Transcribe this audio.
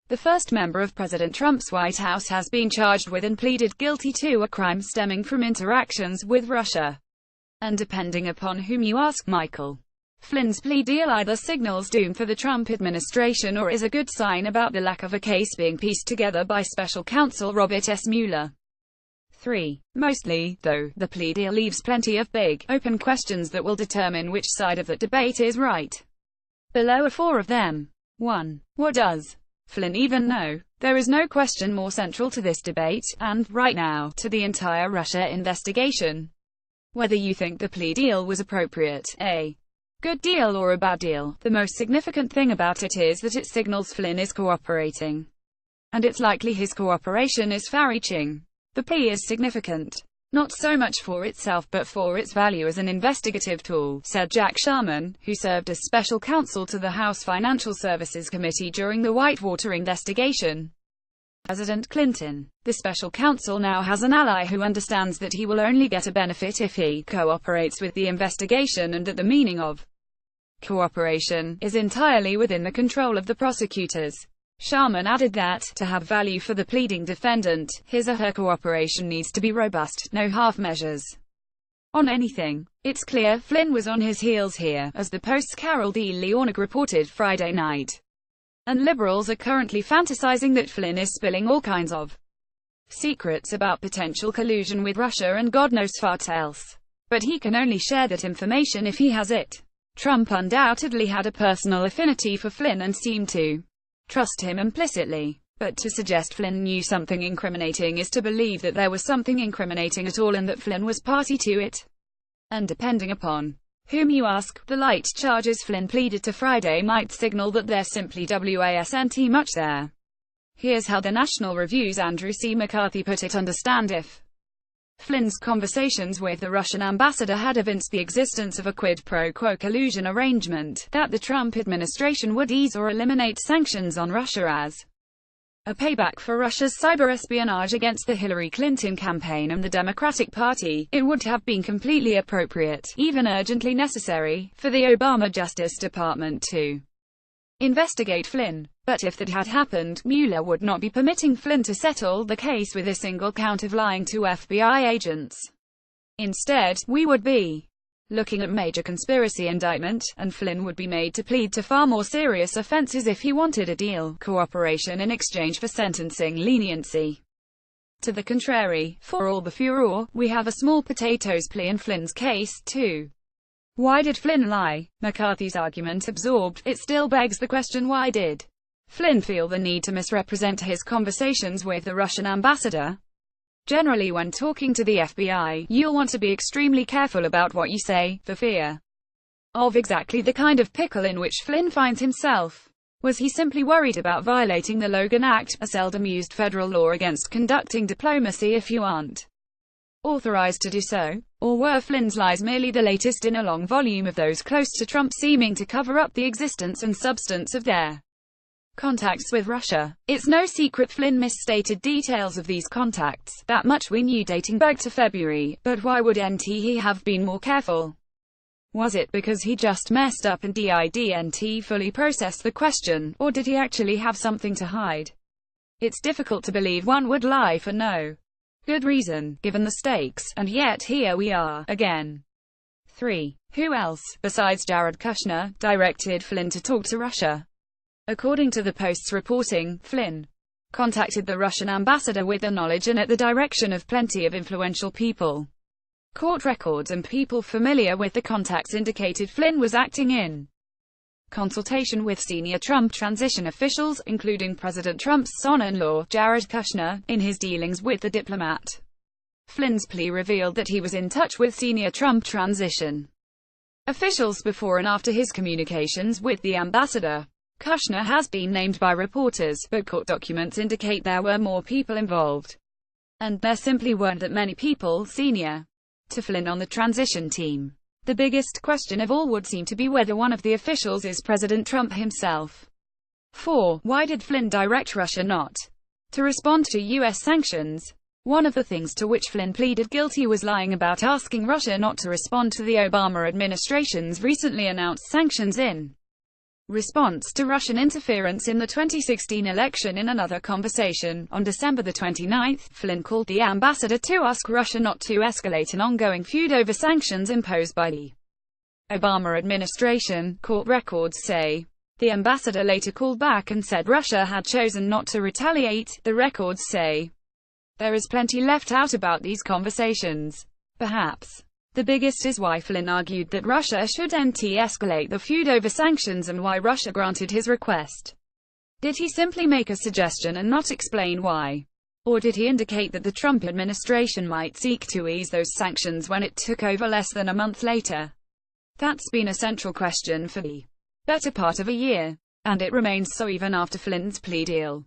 The first member of President Trump's White House has been charged with and pleaded guilty to a crime stemming from interactions with Russia. And depending upon whom you ask, Michael Flynn's plea deal either signals doom for the Trump administration or is a good sign about the lack of a case being pieced together by special counsel Robert S. Mueller III. Mostly, though, the plea deal leaves plenty of big, open questions that will determine which side of that debate is right. Below are 4 of them. 1. What does Flynn even know? There is no question more central to this debate, and, right now, to the entire Russia investigation. Whether you think the plea deal was appropriate, a good deal or a bad deal, the most significant thing about it is that it signals Flynn is cooperating. And it's likely his cooperation is farreaching. The plea is significant, not so much for itself but for its value as an investigative tool, said Jack Sharman, who served as special counsel to the House Financial Services Committee during the Whitewater investigation. President Clinton. The special counsel now has an ally who understands that he will only get a benefit if he cooperates with the investigation and that the meaning of cooperation is entirely within the control of the prosecutors. Sharman added that, to have value for the pleading defendant, his or her cooperation needs to be robust, no half measures on anything. It's clear Flynn was on his heels here, as the Post's Carol D. Leonig reported Friday night. And liberals are currently fantasizing that Flynn is spilling all kinds of secrets about potential collusion with Russia and God knows what else. But he can only share that information if he has it. Trump undoubtedly had a personal affinity for Flynn and seemed to trust him implicitly. But to suggest Flynn knew something incriminating is to believe that there was something incriminating at all and that Flynn was party to it. And depending upon whom you ask, the light charges Flynn pleaded to Friday might signal that there simply wasn't much there. Here's how the National Review's Andrew C. McCarthy put it: understand if Flynn's conversations with the Russian ambassador had evinced the existence of a quid pro quo collusion arrangement, that the Trump administration would ease or eliminate sanctions on Russia as a payback for Russia's cyber espionage against the Hillary Clinton campaign and the Democratic Party, it would have been completely appropriate, even urgently necessary, for the Obama Justice Department to investigate Flynn. But if that had happened, Mueller would not be permitting Flynn to settle the case with a single count of lying to FBI agents. Instead, we would be looking at major conspiracy indictment, and Flynn would be made to plead to far more serious offenses if he wanted a deal, cooperation in exchange for sentencing leniency. To the contrary, for all the furor, we have a small potatoes plea in Flynn's case, too. Why did Flynn lie? McCarthy's argument absorbed, it still begs the question: why did Flynn feel the need to misrepresent his conversations with the Russian ambassador? Generally, when talking to the FBI, you'll want to be extremely careful about what you say, for fear of exactly the kind of pickle in which Flynn finds himself. Was he simply worried about violating the Logan Act, a seldom used federal law against conducting diplomacy if you aren't authorized to do so? Or were Flynn's lies merely the latest in a long volume of those close to Trump seeming to cover up the existence and substance of their contacts with Russia? It's no secret Flynn misstated details of these contacts, that much we knew dating back to February, but why wouldn't he have been more careful? Was it because he just messed up and didn't fully process the question, or did he actually have something to hide? It's difficult to believe one would lie for no good reason, given the stakes, and yet here we are, again. 3. Who else, besides Jared Kushner, directed Flynn to talk to Russia? According to the Post's reporting, Flynn contacted the Russian ambassador with the knowledge and at the direction of plenty of influential people. Court records and people familiar with the contacts indicated Flynn was acting in consultation with senior Trump transition officials, including President Trump's son-in-law, Jared Kushner, in his dealings with the diplomat. Flynn's plea revealed that he was in touch with senior Trump transition officials before and after his communications with the ambassador. Kushner has been named by reporters, but court documents indicate there were more people involved. And there simply weren't that many people senior to Flynn on the transition team. The biggest question of all would seem to be whether one of the officials is President Trump himself. 4. Why did Flynn direct Russia not to respond to U.S. sanctions? One of the things to which Flynn pleaded guilty was lying about asking Russia not to respond to the Obama administration's recently announced sanctions in response to Russian interference in the 2016 election. In another conversation, on December 29, Flynn called the ambassador to ask Russia not to escalate an ongoing feud over sanctions imposed by the Obama administration, court records say. The ambassador later called back and said Russia had chosen not to retaliate. The records say there is plenty left out about these conversations. Perhaps the biggest is why Flynn argued that Russia should de-escalate the feud over sanctions and why Russia granted his request. Did he simply make a suggestion and not explain why? Or did he indicate that the Trump administration might seek to ease those sanctions when it took over less than a month later? That's been a central question for the better part of a year, and it remains so even after Flynn's plea deal.